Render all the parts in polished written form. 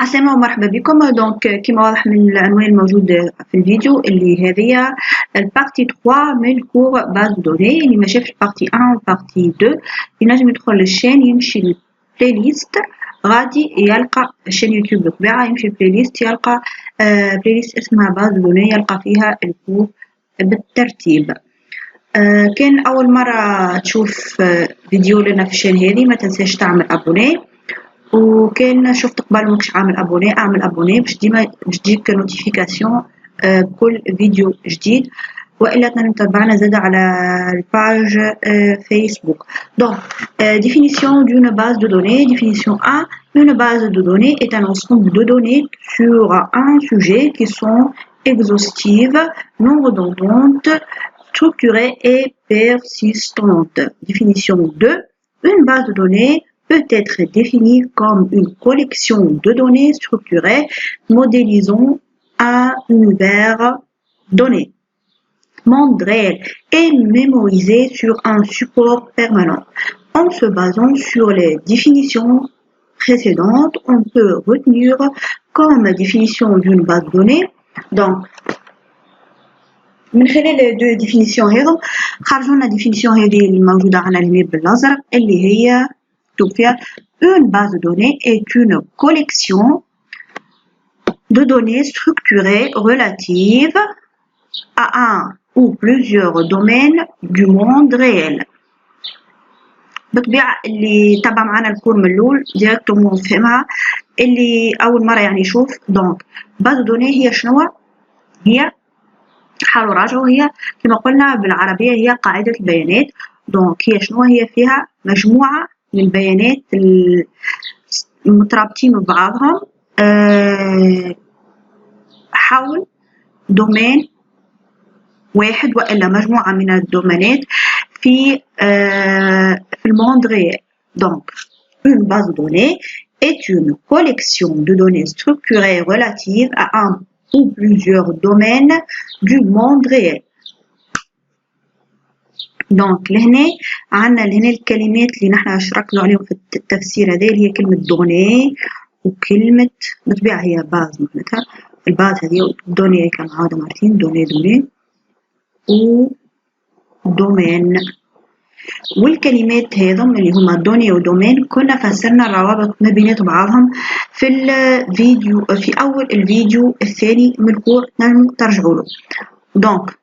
السلام ومرحبا بكم. دونك كما واضح من العنوان الموجود في الفيديو اللي هذه البارتي 3 من كور باز دوني. اللي ما شافش بارتي 1 وبارتي 2 ينجم يدخل للشين يمشي للبلاي ليست غادي يلقى الشين يوتيوب بالطبيعة يمشي البلاي ليست يلقى بلاي ليست اسمها باز دوني يلقى فيها الكور بالترتيب. كان أول مرة تشوف فيديو لنا في الشين هذه ما تنساش تعمل أبوني، وكان شفت قبل ماكش عامل ابوني اعمل ابوني باش ديما تجيك نوتيفيكاسيون بكل فيديو جديد، والا تتبعنا زاد على الباج فيسبوك. Donc définition d'une base de données. Définition A: une base de données est un ensemble de données sur un sujet qui sont exhaustives, non redondantes, structurées et persistantes. Définition 2: une base de données peut être définie comme une collection de données structurées modélisant un univers donné, monde réel et mémorisé sur un support permanent. En se basant sur les définitions précédentes, on peut retenir comme définition d'une base de données. Donc, من خلال les deux définitions هذو خرجوا لنا définition هذه الموجودة على اليمين بالأزرق اللي هي une base de données est une collection de données structurées relatives à un ou plusieurs domaines du monde réel. بالطبيعة اللي تابع معنا الكور من الأول ديريكتومون فهمها، اللي أول مرة يعني يشوف. دونك باز دو دوني هي شنو؟ هي حاولوا راجعوا، هي كما قلنا بالعربية هي قاعدة البيانات. دونك هي شنو؟ هي فيها مجموعة من البيانات المترابطين ببعضهم حول دومين واحد وإلا مجموعة من الدومينات في الموند réel. Donc, une base de données est une collection de données structurées relatives à un ou plusieurs domaines du monde réel. دونك لهنا عندنا لهنا الكلمات اللي نحن شركنا عليهم في التفسير هذا اللي هي كلمة دوني وكلمة بالطبيعة هي باز. معناتها الباز هذه دوني كما عادة مرتين دوني و دومين، والكلمات هذم اللي هما دوني ودومين كنا فسرنا الروابط ما بينات بعضهم في الفيديو في أول الفيديو الثاني من الكور ترجعوا له. دونك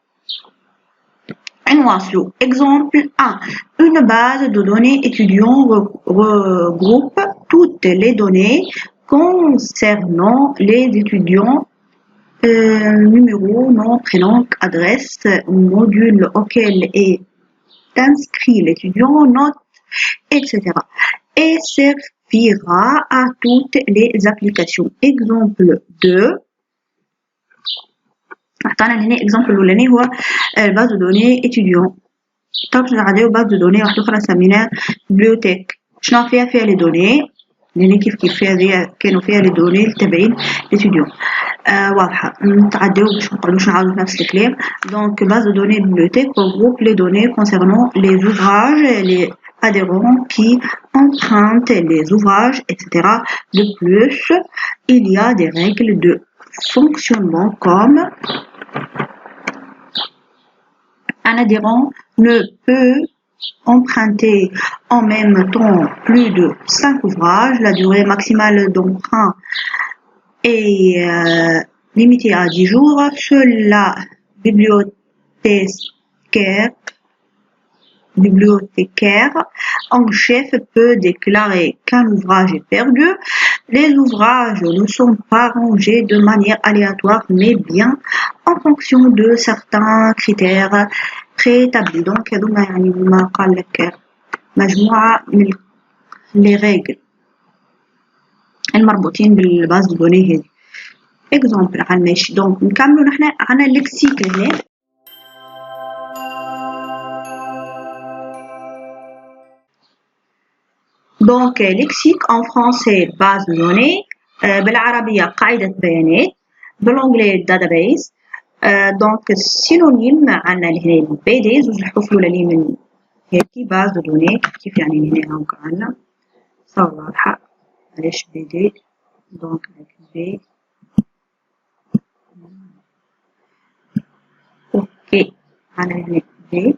نواصلوا. Exemple 1: une base de données étudiants regroupe toutes les données concernant les étudiants, numéro, nom, prénom, adresse, module auquel est inscrit l'étudiant, notes, etc. et servira à toutes les applications. Exemple 2. عطانا هنا اكزامبل الاولاني هو باز دو دوني اتيديون. ترجع عليه باز دو دوني واحده اخرى سميناها بيبليوتيك. شنو فيها؟ فيها لي دوني لان كيف فيها كانوا فيها لي دوني التابعين لاتيديون. واضحه نتعداو باش منقعدوش نعاودو نفس الكلام. دونك باز دو دوني بيبليوتيك regroupe les données concernant les ouvrages, les adhérents qui empruntent les ouvrages, etc. De plus, il y a des règles de fonctionnement comme un adhérent ne peut emprunter en même temps plus de 5 ouvrages. La durée maximale d'emprunt est limitée à 10 jours. Seule la bibliothécaire en chef peut déclarer qu'un ouvrage est perdu. Les ouvrages ne sont pas rangés de manière aléatoire mais bien en fonction de certains critères préétablis. Donc هذوما يعني ما قال لك مجموعة من les règles المربوطين بالباز دو دوني هذه. اكزامبل على ماشي. دونك نكملوا نحن عنا اللكسيك هنا. Donc, lexique en français, base de données. بالعربية قاعدة بيانات، بالانجلي database. دونك السينونيم عندنا لهنا بي دي زوج الحروف الأولى من هيك باز دو دوني، كيف يعني هنا هاكا عندنا صار واضحة علاش بي دي. دونك بي اوكي عندنا هنا بي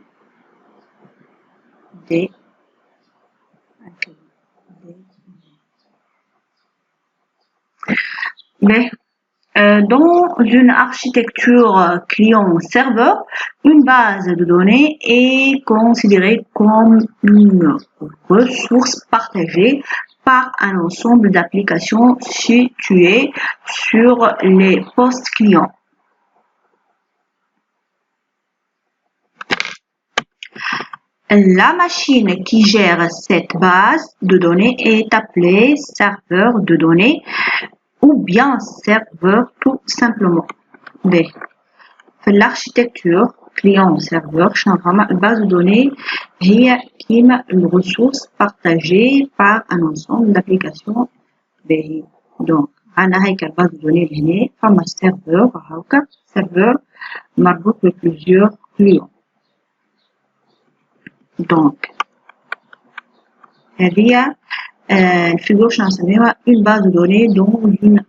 دي mais dans une architecture client-serveur, une base de données est considérée comme une ressource partagée par un ensemble d'applications situées sur les postes clients. La machine qui gère cette base de données est appelée serveur de données ou bien serveur tout simplement. في l'architecture client-serveur base de données هي كيما الريسورس partagée par un ensemble d'applications. donc عندنا هيك base de données هنا فما serveur هاكا serveur مربوط ب plusieurs clients. donc هذه الفيجور شنو نسميوها une base de données dans une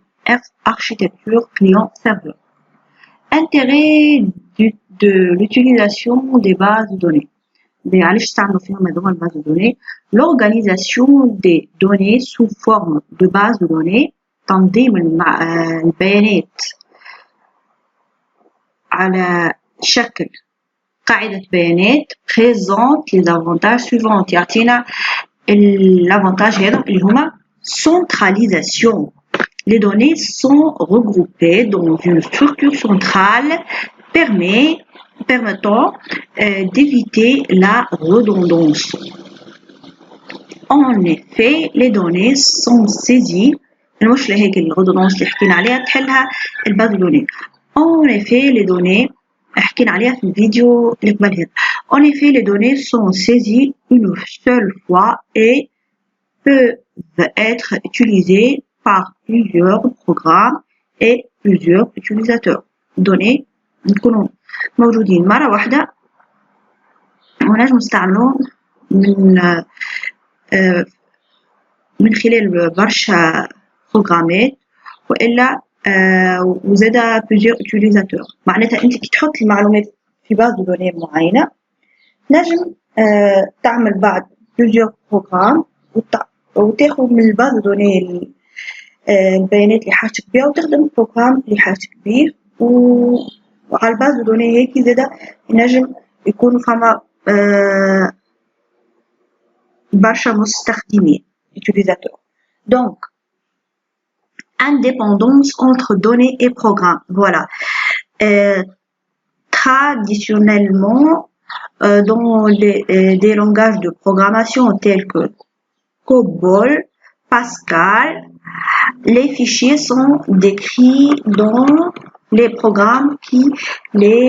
architecture client-serveur. Intérêt de l'utilisation des bases de données. علاش استعملوا فيهم هذوما الباز de données؟ L'organisation des données sous forme de base de données، تنظيم البيانات على شكل قاعدة بيانات présente les avantages suivants. يعطينا l'avantage هذا اللي هما centralisation. Les données sont regroupées dans une structure centrale permettant d'éviter la redondance. En effet, les données sont saisies. المشكلة هيك الredondance اللي حكينا عليها تحلها الباز de données. En effet, les données حكينا عليها في الفيديو اللي قبل هذا. En effet, les données sont saisies une seule fois et peuvent être utilisées par plusieurs programmes et plusieurs utilisateurs. données نكونوا موجودين مرة واحدة ونجم نستعملوهم من خلال برشا بروغرامات وإلا وزادة plusieurs utilisateurs. معناتها أنت كي تحط المعلومات في باز دو دوني معينة نجم تعمل بعد plusieurs programmes وتاخذ من الباز دو دوني البيانات اللي حاجتك بها وتخدم بروغرام اللي حاجتك بيه. وعلى الباز دو دوني هيك زادا ينجم يكون فما برشا مستخدمين utilisateurs. donc indépendance entre données et programmes. Voilà. Traditionnellement, dans des langages de programmation tels que COBOL, Pascal, les fichiers sont décrits dans les programmes qui les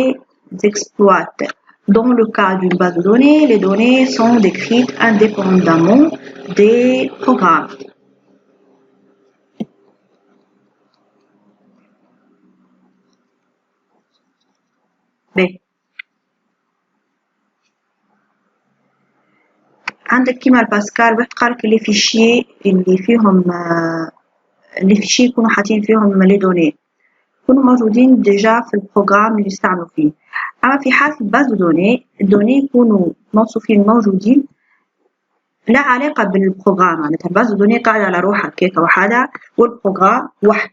exploitent. Dans le cas d'une base de données, les données sont décrites indépendamment des programmes. عندك كيما الباسكال واحد قالك لي فيشي اللي فيهم لي فيشي يكونوا حاطين فيهم لي دوني يكونوا موجودين ديجا في البروغرام اللي يستعملوا فيه. اما في حالة الباز دو دوني الدوني يكونوا موصوفين موجودين لا علاقة بالبروغرام. معناتها الباز دو دوني قاعدة على روحها كيكة وحدها والبروغرام واحد.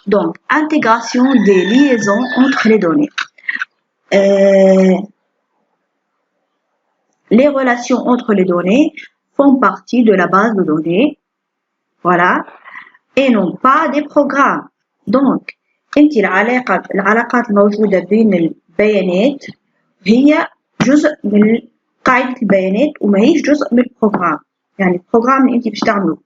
donc intégration des liaisons entre les données. Les relations entre les données font partie de la base de données, voilà, et non pas des programmes. donc انت العلاقات الموجودة بين البيانات هي جزء من قاعدة البيانات وما هيش جزء من البروغرام. يعني البروغرام اللي انت باش تعمله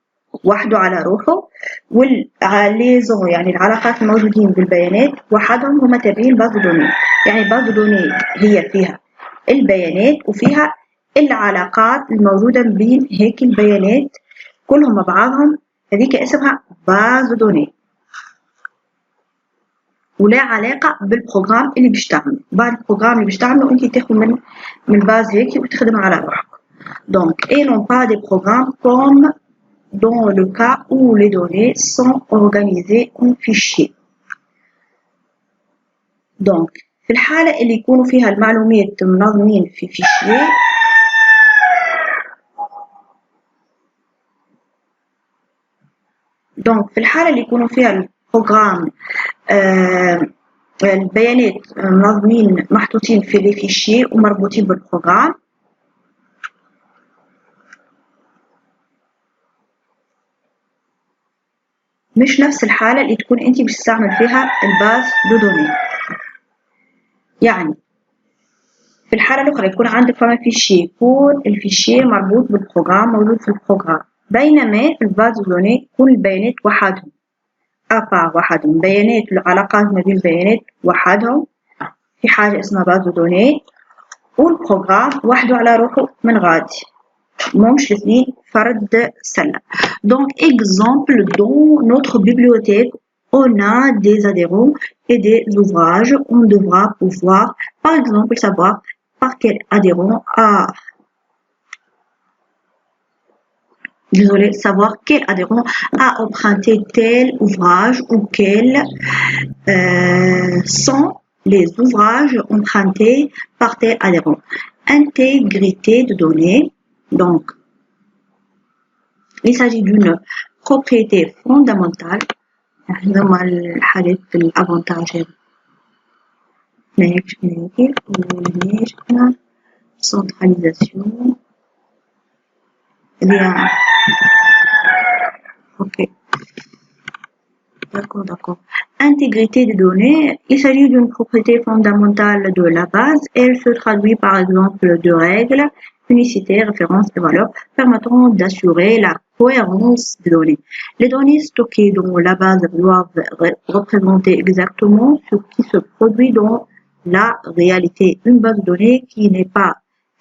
وحده على روحه والليزون يعني العلاقات الموجودين بالبيانات وحدهم هما تابعين باز دو دوني. يعني باز دو دوني هي فيها البيانات وفيها العلاقات الموجودة بين هيك البيانات كلهم مع بعضهم هذيك اسمها باز دوني ولا علاقة بالبروجرام اللي باش تعمله. بعد البروجرام اللي باش تعمله انت تاخذ من الباز هيك وتخدم على روحك. Donc, et non pas des programmes comme dans le cas où les données sont organisées en fichiers. Donc, في الحالة اللي يكونوا فيها المعلومات منظمين في فيشيه donc في الحالة اللي يكونوا فيها البروجرام البيانات منظمين محطوطين في لي فيشيه ومربوطين بالبروجرام مش نفس الحالة اللي تكون انت باش تستعمل فيها الباز دو دوني. يعني في الحالة الأخرى يكون عندك فما فيشيه يكون الفيشيه مربوط بالبروجرام موجود في البروجرام، بينما في الباز دو دوني يكون البيانات وحدهم أبار وحدهم، بيانات العلاقات ما بين البيانات وحدهم في حاجة اسمها باز دو دوني، والبروجرام وحده على روحه من غادي مش الاثنين فرد سلة. Donc exemple dans notre bibliothèque on a des adhérents et des ouvrages. On devra pouvoir par exemple savoir par quel adhérent savoir quel adhérent a emprunté tel ouvrage ou quels sont les ouvrages empruntés par tel adhérent. Intégrité de données. Donc, il s'agit d'une propriété fondamentale. هذوما الحاجات الأفونتاج هنا centralisation. Ok. D'accord. Intégrité des données. Il s'agit d'une propriété fondamentale de la base. Elle se traduit par exemple de règles, unicité, référence et valeur permettant d'assurer la cohérence des données. Les données stockées dans la base doivent représenter exactement ce qui se produit dans la réalité. Une base de données qui n'est pas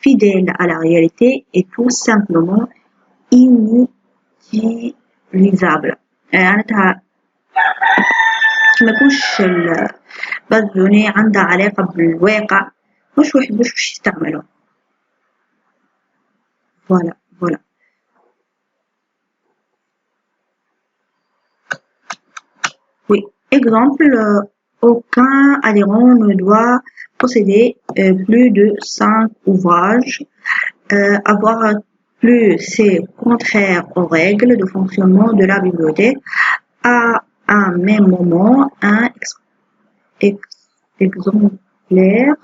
fidèle à la réalité est tout simplement inutilisable. معناتها ما يكونش الباز دو دوني عندها علاقة بالواقع مش يحبوش باش يستعملوه. Voilà. Oui, exemple, aucun adhérent ne doit posséder plus de 5 ouvrages. Avoir plus, c'est contraire aux règles de fonctionnement de la bibliothèque. À un même moment, un exemplaire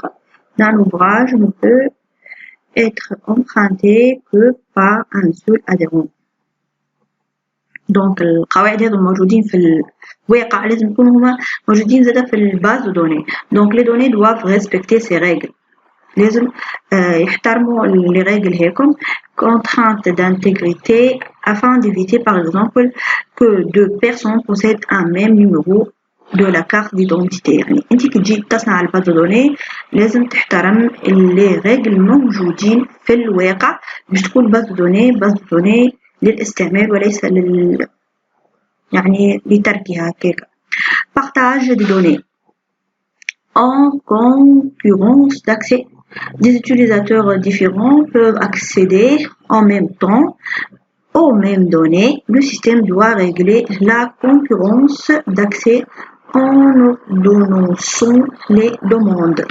d'un ouvrage ne peut être emprunté que par un seul adhérent. Donc القواعد هذو موجودين في الواقع لازم يكونوا هما موجودين زادا في الباز دو دوني. Donc les données doivent respecter ces règles. لازم يحترموا les règles هيكم. Contrainte d'intégrité afin d'éviter par exemple que deux personnes possèdent un même numéro de la carte d'identité. يعني انت كي تجي تصنع الباز دو دوني لازم تحترم les règles موجودين في الواقع باش تكون باز دو دوني للاستعمال وليس يعني لتركها هكاك. Partage des données en concurrence d'accès. Des utilisateurs différents peuvent accéder en même temps aux mêmes données. Le système doit régler la concurrence d'accès en ordonnant les demandes.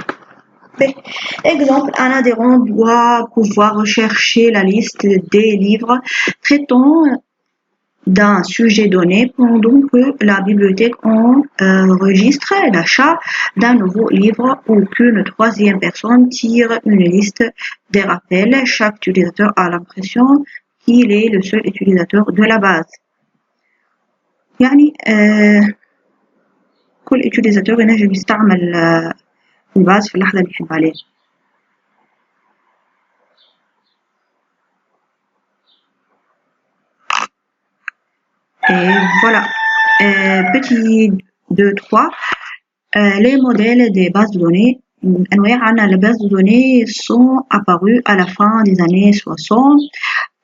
Exemple, un adhérent doit pouvoir rechercher la liste des livres traitant d'un sujet donné pendant que la bibliothèque enregistre l'achat d'un nouveau livre ou qu'une troisième personne tire une liste des rappels. Chaque utilisateur a l'impression qu'il est le seul utilisateur de la base. يعني كل utilisateur ينجم يستعمل الباز في اللحظة اللي يحب عليها. Et voilà, petit 2-3, les modèles des bases de données. Les bases de données sont apparues à la fin des années 60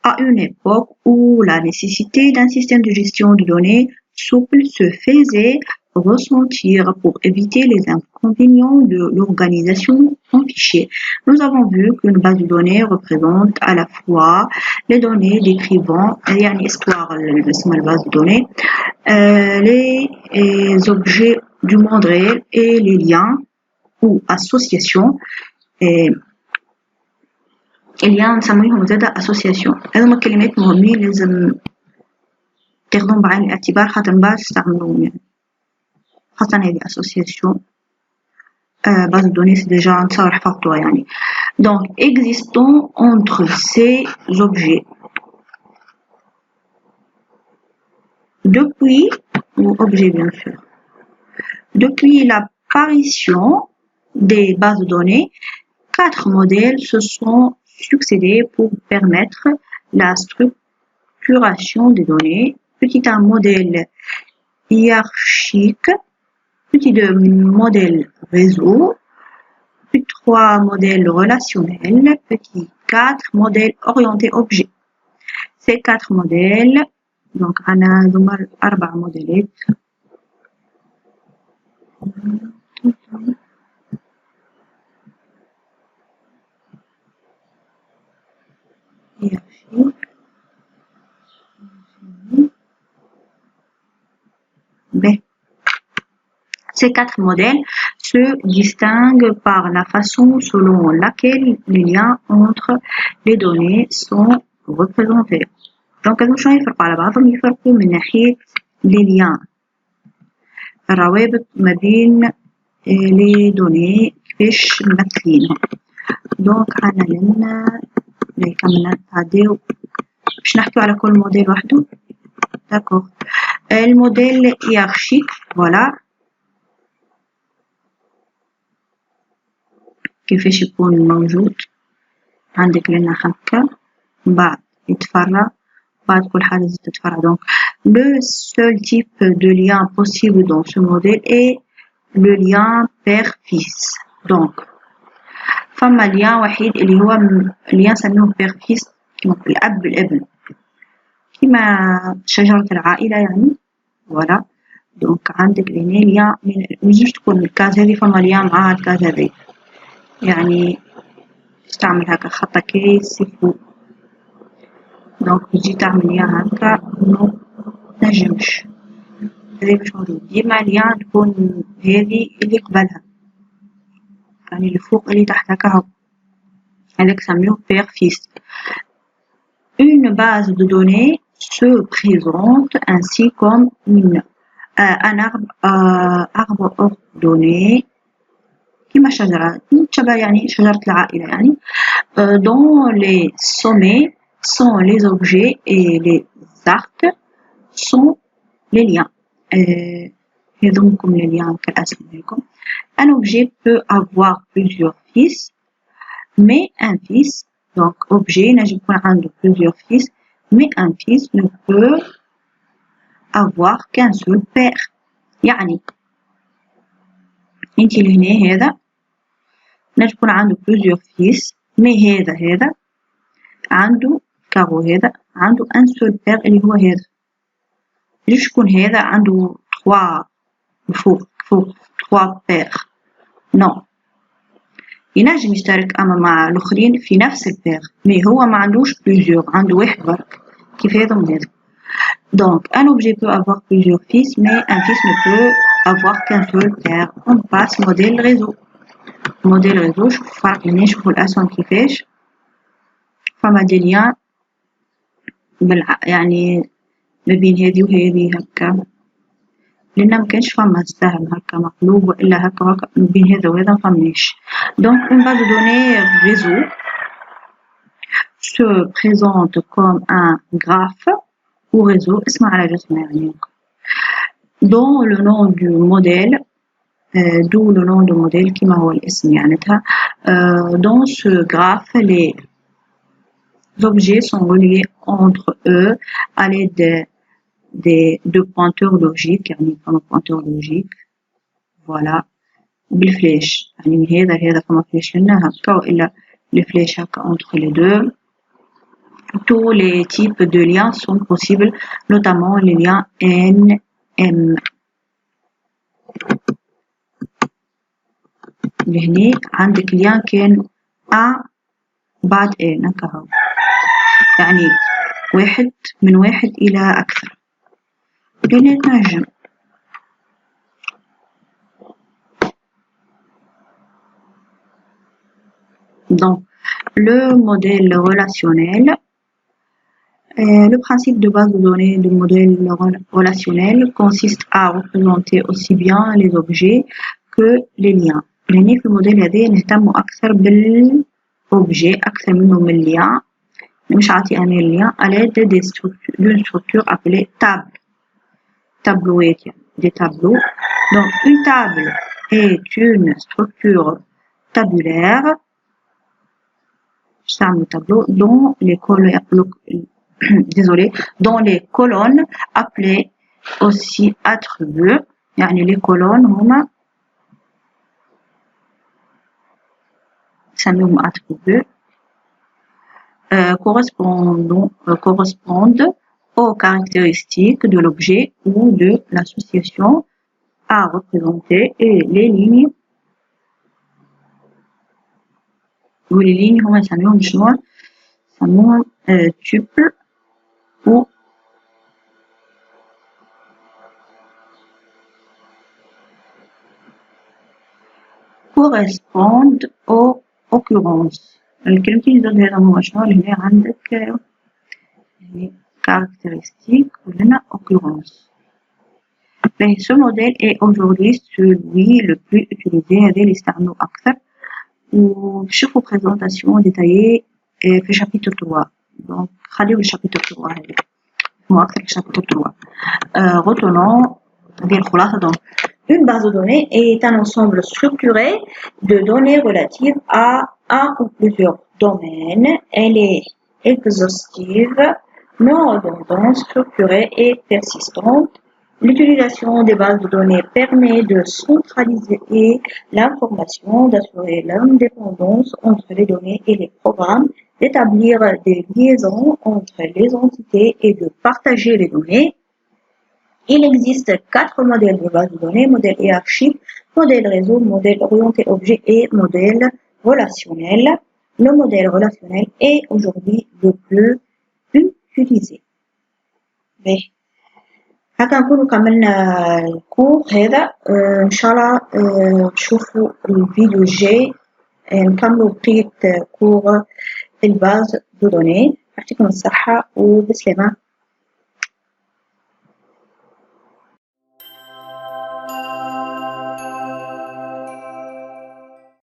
à une époque où la nécessité d'un système de gestion de données souple se faisait ressentir pour éviter les inconvénients de l'organisation en fichiers. Nous avons vu qu'une base de données représente à la fois les données décrivant l'histoire de la base de données, les objets du monde réel et les liens ou associations. اللي نسميهم زادة association. هذوما كلمات مهمين لازم تاخدهم بعين الاعتبار خاطر من بعد تستعملوهم يعني خاصة هذه association base de données c'est déjà نتصور حفظتوها يعني. Donc existant entre ces objets depuis ou objets bien sûr depuis l'apparition des bases de données, 4 modèles se sont succédés pour permettre la structuration des données. Petit un modèle hiérarchique, petit 2 modèle réseau, petit 3 modèles relationnels, petit 4 modèles orientés objets. Ces 4 modèles, donc on a 4 modèles. Ces 4 modèles se distinguent par la façon selon laquelle les liens entre les données sont représentés. Donc, شنو يفرقوا على بعضهم؟ يفرقوا من ناحية les liens الروابط ما بين les données كيفاش ممثلينهم. دونك أنا لنا كملنا نتعداو باش نحكيو على كل موديل وحده. داكوغ الموديل hiérarchique voilà كيفاش يكون موجود عندك لنا هكا من بعد يتفرع بعد كل حاجة تتفرع. Donc le seul type de lien possible dans ce modèle est le lien père-fils. Donc فما ليان وحيد اللي هو ليان نسميه père-fils كيما الأب بالابن كيما شجرة العائلة يعني voilà. Donc عندك هنا ليان مش تكون الكاز هذه فما ليان معاها الكاز هذي يعني تستعمل هكا خطة كيس فوق. دونك تجي تعمل ليان هكا انو تنجمش هذي مش موجود. ديما ليان تكون هذه اللي قبلها يعني اللي فوق اللي تحت هكا هو هذاك سميوه père fils. Une base de données se présente ainsi comme un arbre ordonné كما شجرة تشبه يعني شجرة العائلة يعني dont les sommets sont les objets et les arcs sont les liens. هذومكم les liens كالأسم لكم. Un objet peut avoir plusieurs fils mais un fils donc objet نجم يكون عنده plusieurs fils mais un fils ne peut avoir qu'un seul père. يعني انتي لهنا هذا نجم يكون عنده plusieurs fils mais هذا عنده كارو هذا عنده un seul père اللي هو هذا. ليش يكون هذا عنده 3 فوق 3 pères؟ non ينجم يشترك أما مع الآخرين في نفس البير مي هو ما عندوش plusieurs عنده واحد برك كيف هذا وهذا. Donc un objet peut avoir plusieurs fils mais un fils ne peut avoir qu'un seul père. On passe modèle réseau. modèle réseau شوفوا الفرق هنا شوفوا الأسهم كيفاش فما دي ليان يعني ما بين هذه وهذه هكا لأن مكانش فما سهم هكا مقلوب وإلا هكا ما بين هذا وهذا مفماش. Donc une base de données réseau se présente comme un graphe ou réseau اسمع على جسمه يعني dont le nom du modèle d'où le nom du modèle كما هو الاسم معناتها. Dans ce graphe les objets sont reliés entre eux à l'aide des deux pointeurs logiques يعني فما pointeur logique voilà بالفلاش يعني من هذا لهذا فما فلاش لنا هكا وإلا الفلاش هكا entre les deux tous les types de liens sont possibles, notamment les liens NM. هنا عندك ليان كان A بعد N هكا، يعني من واحد إلى أكثر. هنا تنجم donc le modèle relationnel. Le principe de base de données du modèle relationnel consiste à représenter aussi bien les objets que les liens. يعني في الموديل هذا نهتم أكثر بالobjet أكثر منه من lien. مش عاطي أنا lien à l'aide d'une structure appelée table. Tableauات يعني des tableaux. Donc une table est une structure tabulaire. Un tableau dont les colonnes appelées aussi attributs. يعني les colonnes هما نسميهم attributs correspondent aux caractéristiques de l'objet ou de l'association à représenter, et les lignes هما نسميهم شنو؟ نسموهم tuples ou correspondent aux occurrences. الكلمتين زاد هذا هو شنو اللي هنا عندك caractéristique وهنا occurrence. Mais ce modèle est aujourd'hui celui le plus utilisé. هذا اللي يستعملوا أكثر. وشوفوا présentation détaillée في chapitre 3. Donc خليوا chapitre 3 هذا مو أكثر في chapitre 3. Retenons هذه الخلاصة. Donc une base de données est un ensemble structuré de données relatives à un ou plusieurs domaines. Elle est exhaustive, non redondante, structurée et persistante. L'utilisation des bases de données permet de centraliser l'information, d'assurer l'indépendance entre les données et les programmes, d'établir des liaisons entre les entités et de partager les données. Il existe 4 modèles de base de données: modèle hiérarchique, modèle réseau, modèle orienté objet et modèle relationnel. Le modèle relationnel est aujourd'hui le plus utilisé. هكا نكونوا كملنا الكور هذا. ان شاء الله تشوفوا الفيديو الجاي نكملوا بقية كور الباز دو دوني. يعطيكم الصحة وبسلامة.